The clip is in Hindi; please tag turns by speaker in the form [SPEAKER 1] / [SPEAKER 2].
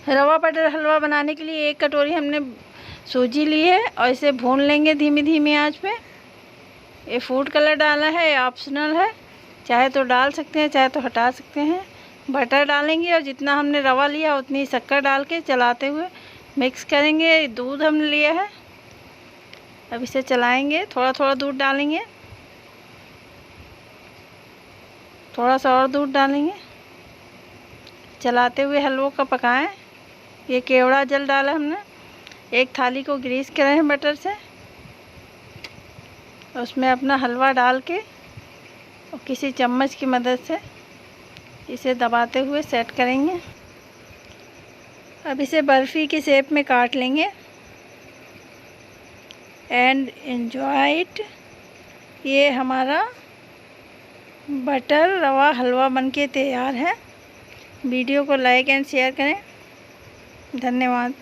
[SPEAKER 1] रवा बटर हलवा बनाने के लिए 1 कटोरी हमने सूजी ली है और इसे भून लेंगे धीमी धीमी आंच पे। ये फूड कलर डालना है, ये ऑप्शनल है, चाहे तो डाल सकते हैं चाहे तो हटा सकते हैं। बटर डालेंगे और जितना हमने रवा लिया उतनी शक्कर डाल के चलाते हुए मिक्स करेंगे। दूध हमने लिया है, अब इसे चलाएंगे, थोड़ा थोड़ा दूध डालेंगे, थोड़ा सा और दूध डालेंगे, चलाते हुए हलवों का पकाएं। ये केवड़ा जल डाला हमने। एक थाली को ग्रीस करें हैं बटर से, उसमें अपना हलवा डाल के और किसी चम्मच की मदद से इसे दबाते हुए सेट करेंगे। अब इसे बर्फ़ी की शेप में काट लेंगे एंड एंजॉय इट। ये हमारा बटर रवा हलवा बनके तैयार है। वीडियो को लाइक एंड शेयर करें। धन्यवाद।